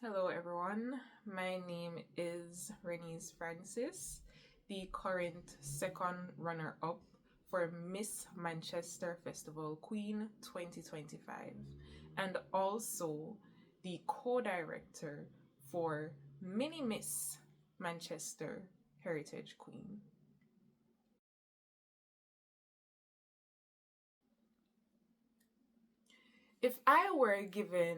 Hello, everyone. My name is Renise Francis, the current second runner up for Miss Manchester Festival Queen 2025, and also the co director for Mini Miss Manchester Heritage Queen. If I were given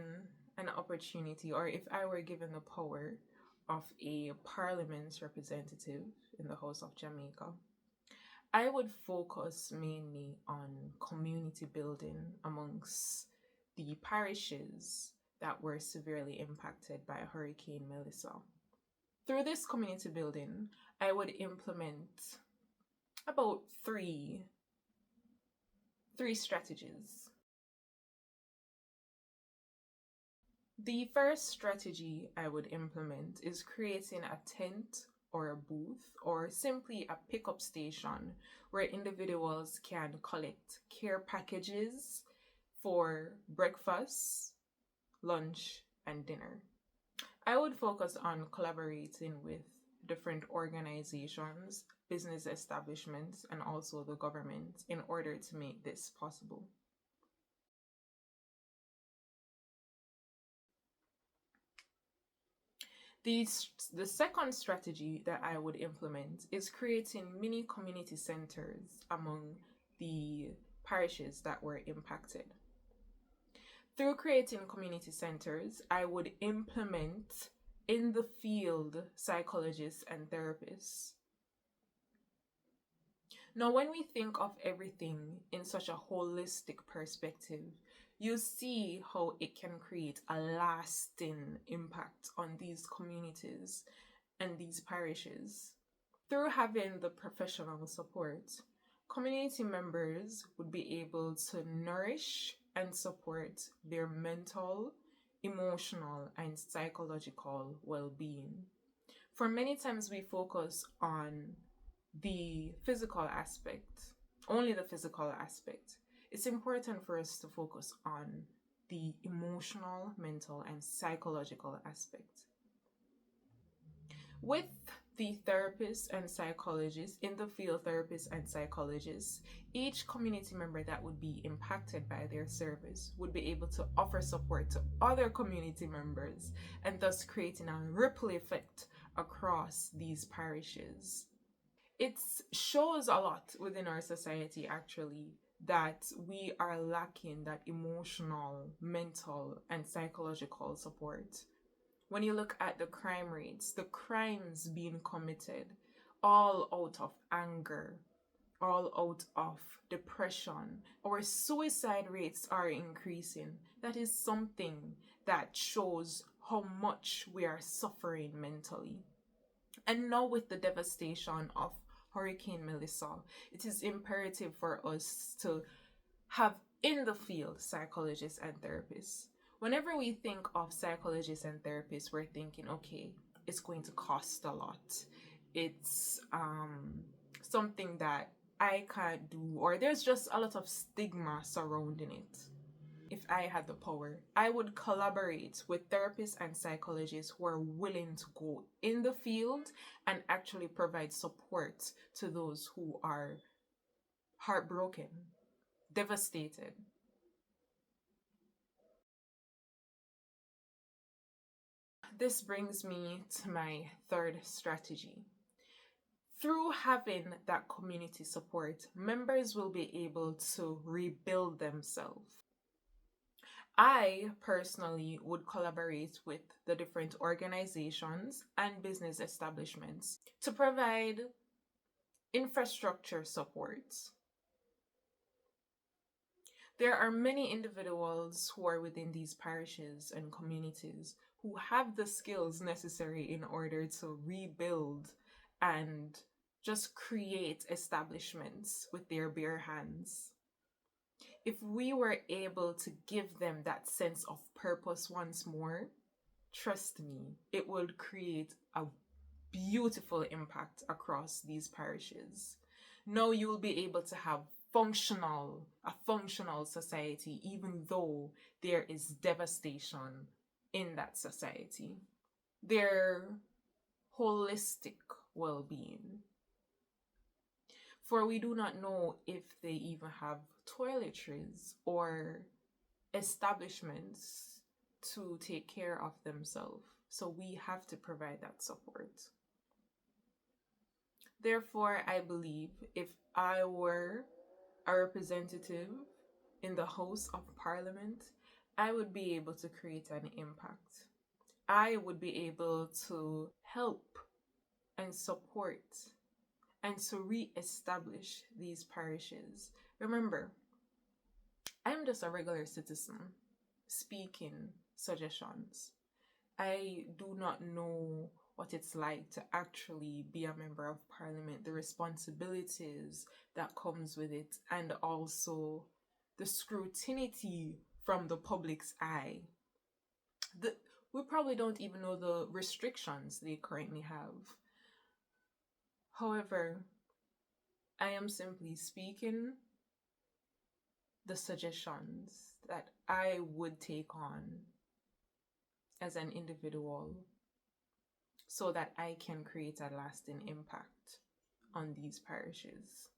an opportunity, or if I were given the power of a parliament representative in the House of Jamaica, I would focus mainly on community building amongst the parishes that were severely impacted by Hurricane Melissa. Through this community building, I would implement about three strategies. The first strategy I would implement is creating a tent or a booth or simply a pickup station where individuals can collect care packages for breakfast, lunch, and dinner. I would focus on collaborating with different organizations, business establishments, and also the government in order to make this possible. The second strategy that I would implement is creating mini community centers among the parishes that were impacted. Through creating community centers, I would implement in the field psychologists and therapists. Now, when we think of everything in such a holistic perspective, you see how it can create a lasting impact on these communities and these parishes. Through having the professional support, community members would be able to nourish and support their mental, emotional, and psychological well being. For many times, we focus on the physical aspect, only the physical aspect. It's important for us to focus on the emotional, mental, and psychological aspect. With the therapists and psychologists, in the field therapists and psychologists, each community member that would be impacted by their service would be able to offer support to other community members and thus creating a ripple effect across these parishes. It shows a lot within our society actually that we are lacking that emotional, mental, and psychological support. When you look at the crime rates, the crimes being committed all out of anger, all out of depression, our suicide rates are increasing. That is something that shows how much we are suffering mentally. And now, with the devastation of Hurricane Melissa, it is imperative for us to have in the field psychologists and therapists. Whenever we think of psychologists and therapists, we're thinking, okay, it's going to cost a lot. It's something that I can't do, or there's just a lot of stigma surrounding it. If I had the power, I would collaborate with therapists and psychologists who are willing to go in the field and actually provide support to those who are heartbroken, devastated. This brings me to my third strategy. Through having that community support, members will be able to rebuild themselves. I personally would collaborate with the different organizations and business establishments to provide infrastructure support. There are many individuals who are within these parishes and communities who have the skills necessary in order to rebuild and just create establishments with their bare hands. If we were able to give them that sense of purpose once more, trust me, it would create a beautiful impact across these parishes. Now you will be able to have a functional society, even though there is devastation in that society, their holistic well being. For we do not know if they even have toiletries or establishments to take care of themselves. So we have to provide that support. Therefore, I believe if I were a representative in the House of Parliament, I would be able to create an impact. I would be able to help and support and to re-establish these parishes. Remember, I'm just a regular citizen speaking suggestions. I do not know what it's like to actually be a member of parliament, the responsibilities that comes with it, and also the scrutiny from the public's eye. We probably don't even know the restrictions they currently have. However, I am simply speaking the suggestions that I would take on as an individual so that I can create a lasting impact on these parishes.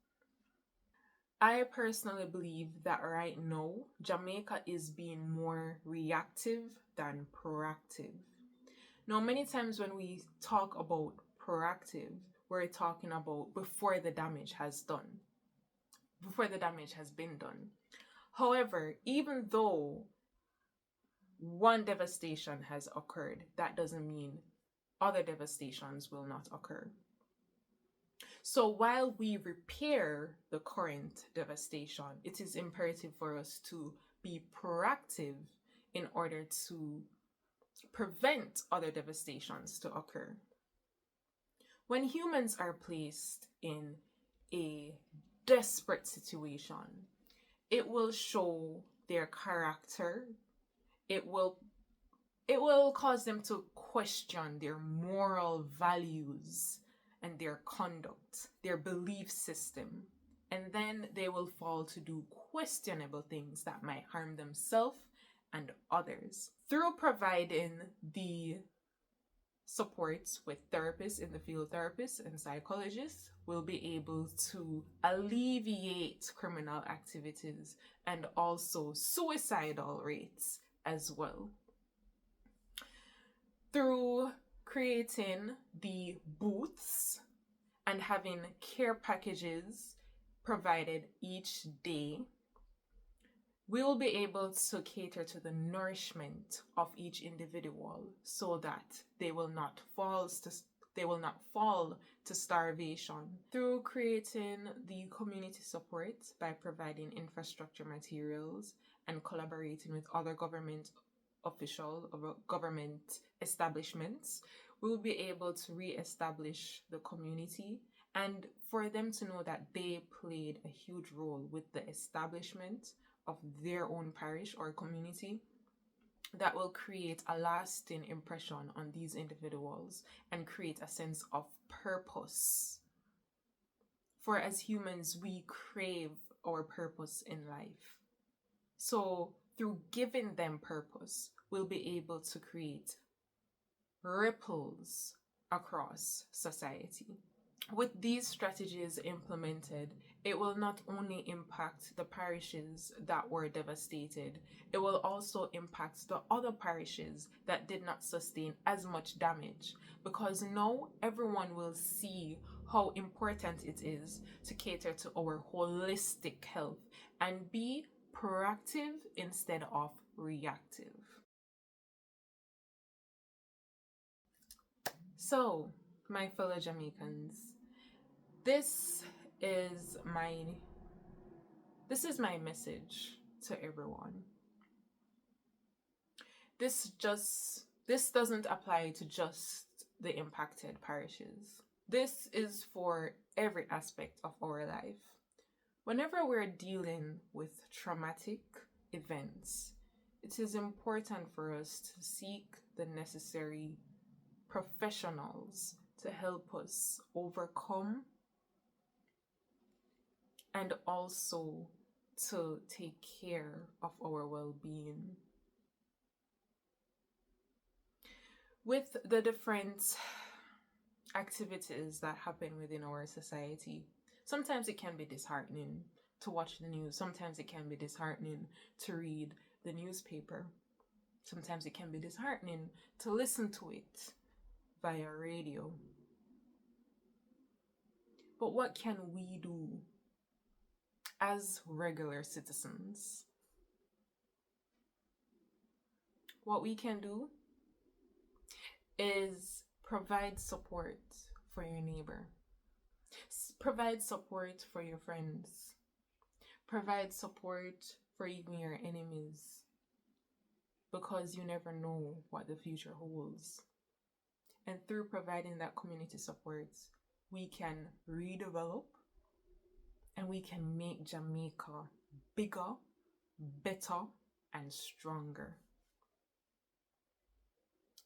I personally believe that right now, Jamaica is being more reactive than proactive. Now, many times when we talk about proactive, we're talking about before the damage has been done. However, even though one devastation has occurred, that doesn't mean other devastations will not occur. So while we repair the current devastation, it is imperative for us to be proactive in order to prevent other devastations to occur. When humans are placed in a desperate situation, it will show their character. It will cause them to question their moral values and their conduct, their belief system. And then they will fall to do questionable things that might harm themselves and others. Through providing the supports with therapists in the field, therapists and psychologists, will be able to alleviate criminal activities and also suicidal rates as well. Through creating the booths and having care packages provided each day, we will be able to cater to the nourishment of each individual so that they will not fall to starvation. Through creating the community support by providing infrastructure materials and collaborating with other government government establishments, we will be able to re-establish the community and for them to know that they played a huge role with the establishment of their own parish or community. That will create a lasting impression on these individuals and create a sense of purpose. For as humans, we crave our purpose in life. So through giving them purpose, we'll be able to create ripples across society. With these strategies implemented, it will not only impact the parishes that were devastated, it will also impact the other parishes that did not sustain as much damage, because now everyone will see how important it is to cater to our holistic health and be proactive instead of reactive. So, my fellow Jamaicans, this is my message to everyone. This doesn't apply to just the impacted parishes. This is for every aspect of our life. Whenever we're dealing with traumatic events, it is important for us to seek the necessary professionals to help us overcome and also to take care of our well-being. With the different activities that happen within our society, sometimes it can be disheartening to watch the news. Sometimes it can be disheartening to read the newspaper. Sometimes it can be disheartening to listen to it via radio. But what can we do as regular citizens? What we can do is provide support for your neighbor. Provide support for your friends. Provide support for even your enemies. Because you never know what the future holds. And through providing that community support, we can redevelop and we can make Jamaica bigger, better, and stronger.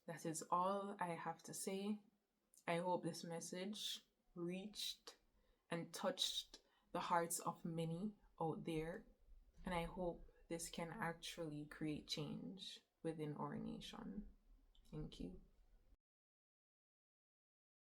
That is all I have to say. I hope this message reached and touched the hearts of many out there. And I hope this can actually create change within our nation. Thank you.